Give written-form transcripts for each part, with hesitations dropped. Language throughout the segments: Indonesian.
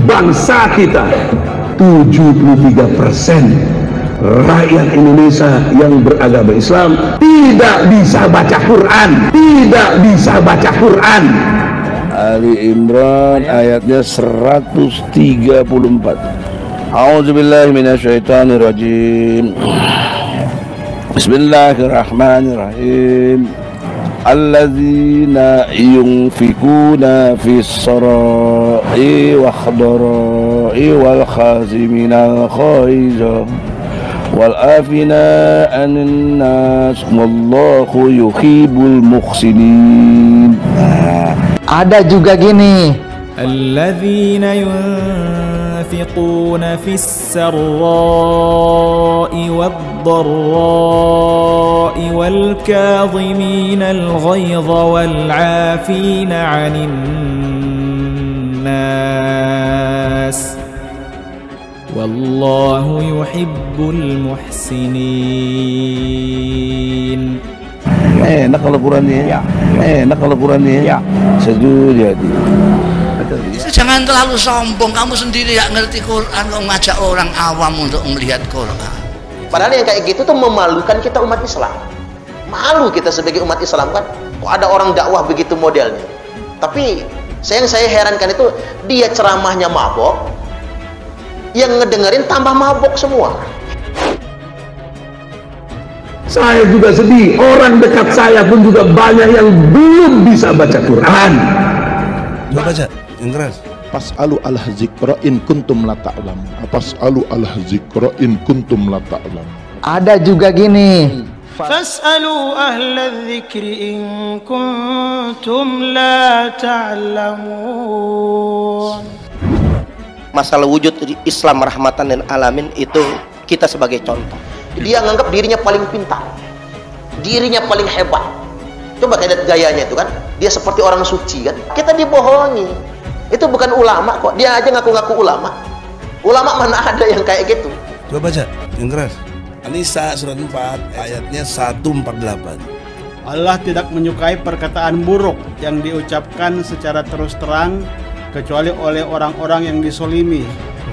bangsa kita 73% rakyat Indonesia yang beragama Islam tidak bisa baca Quran, tidak bisa baca Quran. Ali Imran ayatnya 134. A'udzubillahi minasyaitonirrajim. Bismillahirrahmanirrahim. Alladzina yunfikuna fis sarai wa khadarai wal khaziminal ghaiza wal afina anin nas wallahu yuhibbul muhsinin. Ada juga gini, alladzina yunfiquna fis sarra'i wad-dharra'i wal kadhiminal ghaidha wal 'afina 'anil nas wallahu yuhibbul muhsinin. Enak kalau Qurannya ya. Enak kalau Qurannya ya. Sejuk jadi. Jangan terlalu sombong, kamu sendiri gak ngerti Quran, kamu ngajak orang awam untuk melihat Quran. Padahal yang kayak gitu tuh memalukan kita umat Islam. Malu kita sebagai umat Islam kan, kok ada orang dakwah begitu modelnya. Tapi yang saya herankan itu dia ceramahnya mabok, yang ngedengerin tambah mabok semua. Saya juga sedih, orang dekat saya pun juga banyak yang belum bisa baca Quran. Coba baca, yang keras. Fas'alu al-zikra in kuntum la ta'lamun. Fas'alu al-zikra in kuntum la ta'lamun. ada juga gini, fas'alu ahla dzikri in kuntum la ta'lamun. Masalah wujud Islam rahmatan lil alamin itu kita sebagai contoh. Dia nganggap dirinya paling pintar, dirinya paling hebat. Coba lihat gayanya itu kan, dia seperti orang suci kan. Kita dibohongi, itu bukan ulama kok. Dia aja ngaku-ngaku ulama. Ulama mana ada yang kayak gitu. Coba baca, yang keras. An-Nisa surat 4 ayatnya 148. Allah tidak menyukai perkataan buruk yang diucapkan secara terus terang kecuali oleh orang-orang yang disolimi,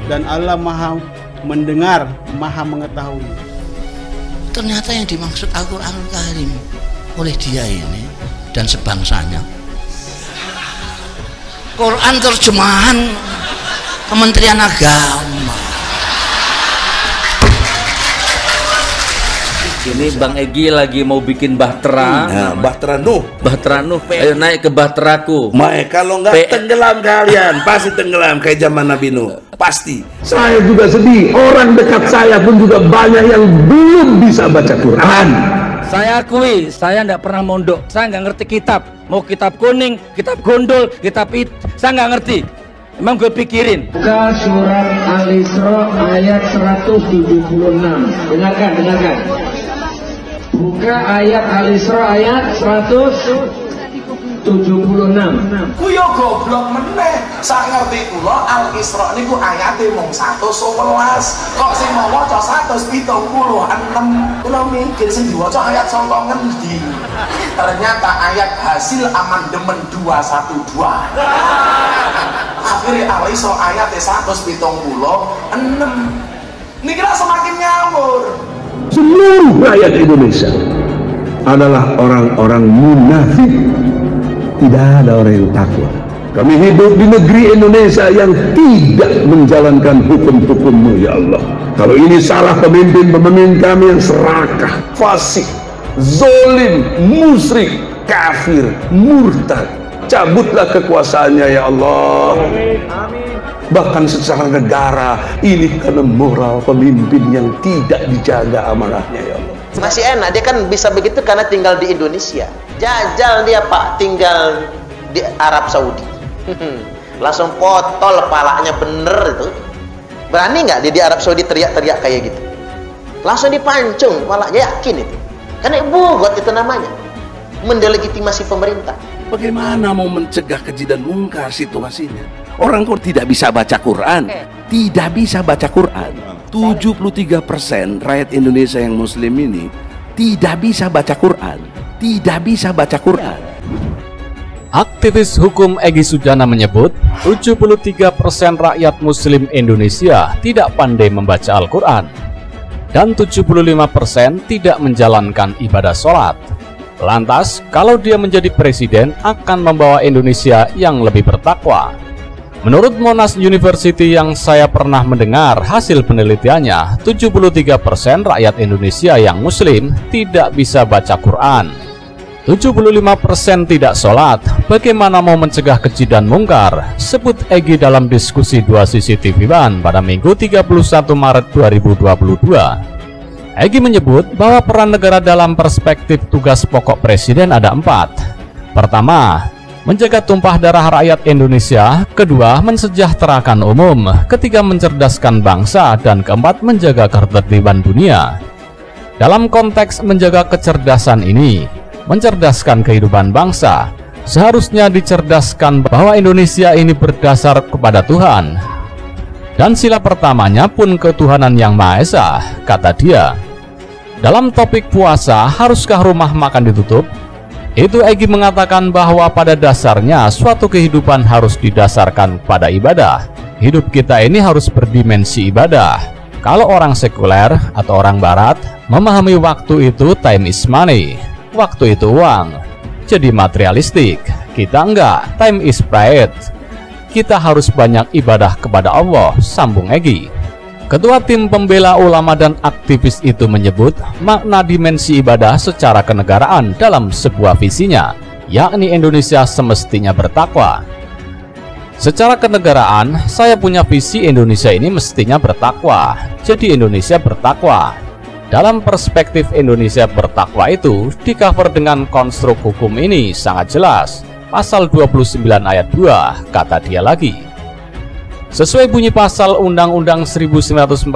dan Allah maha mendengar, maha mengetahui. Ternyata yang dimaksud Al-Quranul Karim oleh dia ini dan sebangsanya, Quran terjemahan Kementerian Agama. Ini Bang Egy lagi mau bikin bahtera. Nah, Bahtera Nuh. Bahtera Nuh, ayo naik ke bahteraku. Mae, kalau nggak tenggelam kalian, pasti tenggelam kayak zaman Nabi Nuh. Pasti. Saya juga sedih, orang dekat saya pun juga banyak yang belum bisa baca Quran. Saya akui, saya nggak pernah mondok. Saya nggak ngerti kitab. Mau kitab kuning, kitab gondol, kitab it, saya nggak ngerti. Emang gue pikirin. Buka surat Al-Isra ayat 176. Dengarkan. Buka ayat Al-Isra ayat 176. Kuyo goblok meneh, sak ngerti kula Al-Isra niku ayate mung 111. Kok sing maca 176. Kula mikir sing diwaca ayat saka ngendi? Ternyata ayat hasil amandemen 212. Akhirnya Al-Isra ayate 176. Niki semakin ngawur. Seluruh rakyat Indonesia adalah orang-orang munafik. Tidak ada orang yang takwa. Kami hidup di negeri Indonesia yang tidak menjalankan hukum-hukum-Mu, ya Allah. Kalau ini salah pemimpin kami yang serakah, fasik, zolim, musyrik, kafir, murtad. Cabutlah kekuasaannya, ya Allah. Bahkan secara negara ini karena moral pemimpin yang tidak dijaga amanahnya, ya Allah. Masih enak, dia kan bisa begitu karena tinggal di Indonesia. Jajal dia Pak, tinggal di Arab Saudi. Langsung potol palanya bener itu. Berani nggak dia di Arab Saudi teriak-teriak kayak gitu? Langsung dipancung palanya, yakin itu. Karena bugot itu namanya, mendelegitimasi pemerintah. Bagaimana mau mencegah keji dan mungkar situasinya? Orang kok tidak bisa baca Quran, tidak bisa baca Quran. 73% rakyat Indonesia yang muslim ini tidak bisa baca Quran, tidak bisa baca Quran. Aktivis hukum Egy Sujana menyebut 73% rakyat muslim Indonesia tidak pandai membaca Al-Quran dan 75% tidak menjalankan ibadah sholat. Lantas, kalau dia menjadi presiden akan membawa Indonesia yang lebih bertakwa. Menurut Monash University yang saya pernah mendengar hasil penelitiannya, 73% rakyat Indonesia yang muslim tidak bisa baca Quran. 75% tidak sholat. Bagaimana mau mencegah keji dan mungkar? Sebut Egy dalam diskusi 2 CCTV One pada Minggu 31 Maret 2022. Egy menyebut bahwa peran negara dalam perspektif tugas pokok presiden ada 4. Pertama, menjaga tumpah darah rakyat Indonesia. Kedua, mensejahterakan umum. Ketiga, mencerdaskan bangsa. Dan keempat, menjaga ketertiban dunia. Dalam konteks menjaga kecerdasan ini, mencerdaskan kehidupan bangsa, seharusnya dicerdaskan bahwa Indonesia ini berdasar kepada Tuhan, dan sila pertamanya pun ketuhanan yang Maha Esa, kata dia. Dalam topik puasa, haruskah rumah makan ditutup? Itu Egy mengatakan bahwa pada dasarnya suatu kehidupan harus didasarkan pada ibadah. Hidup kita ini harus berdimensi ibadah. Kalau orang sekuler atau orang barat memahami waktu itu time is money, waktu itu uang, jadi materialistik. Kita enggak, time is pride. Kita harus banyak ibadah kepada Allah, sambung Egy. Ketua tim pembela ulama dan aktivis itu menyebut makna dimensi ibadah secara kenegaraan dalam sebuah visinya, yakni Indonesia semestinya bertakwa. Secara kenegaraan, saya punya visi Indonesia ini mestinya bertakwa, jadi Indonesia bertakwa. Dalam perspektif Indonesia bertakwa itu di-cover dengan konstruk hukum ini sangat jelas. Pasal 29 ayat 2, kata dia lagi. Sesuai bunyi pasal Undang-Undang 1945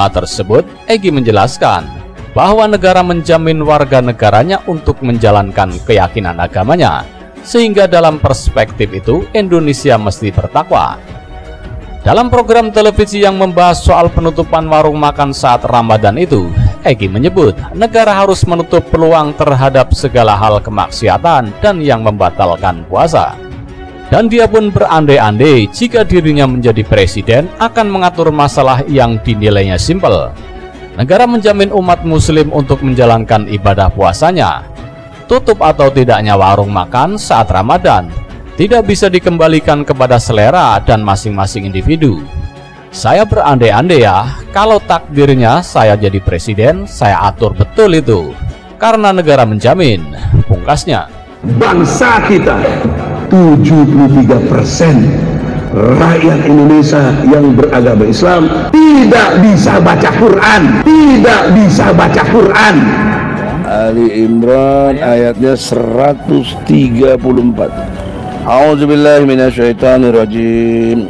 tersebut, Egy menjelaskan bahwa negara menjamin warga negaranya untuk menjalankan keyakinan agamanya, sehingga dalam perspektif itu Indonesia mesti bertakwa. Dalam program televisi yang membahas soal penutupan warung makan saat Ramadan itu, Egy menyebut negara harus menutup peluang terhadap segala hal kemaksiatan dan yang membatalkan puasa. Dan dia pun berandai-andai jika dirinya menjadi presiden akan mengatur masalah yang dinilainya simpel. Negara menjamin umat muslim untuk menjalankan ibadah puasanya. Tutup atau tidaknya warung makan saat Ramadan tidak bisa dikembalikan kepada selera dan masing-masing individu. Saya berandai-andai ya, kalau takdirnya saya jadi presiden, saya atur betul itu. Karena negara menjamin, pungkasnya. Bangsa kita 73% rakyat Indonesia yang beragama Islam tidak bisa baca Quran, tidak bisa baca Quran. Ali Imran ayatnya 134. A'udzubillahi minasyaitonirrajim.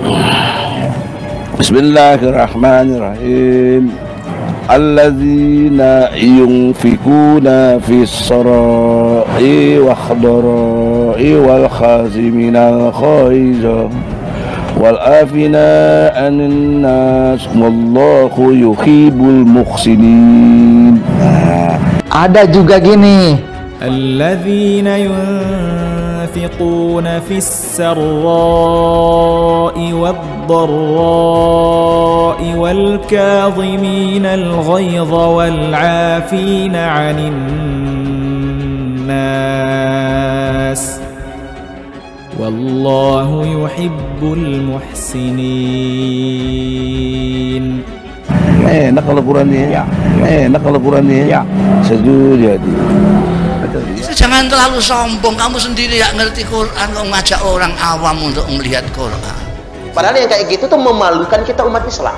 Bismillahirrahmanirrahim. Alladzina yunfikuna fis sarai wa khadarai wal khaziminal khaiza wal afina anin nas wallahu yuhibbul muhsinin. Ada juga gini. Alladzina ينفقون في السراء والضراء والكاظمين الغيظ والعافين عن الناس والله يحب المحسنين. Enak kalau Qurannya, enak kalau Qurannya, sejuk jadi. Jangan terlalu sombong, kamu sendiri gak ngerti Quran, kok ngajak orang awam untuk melihat Quran. Padahal yang kayak gitu tuh memalukan kita umat Islam.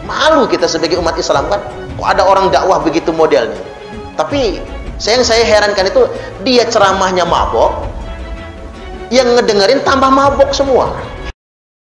Malu kita sebagai umat Islam kan, kok ada orang dakwah begitu modelnya. Tapi yang saya herankan itu dia ceramahnya mabok, yang ngedengerin tambah mabok semua.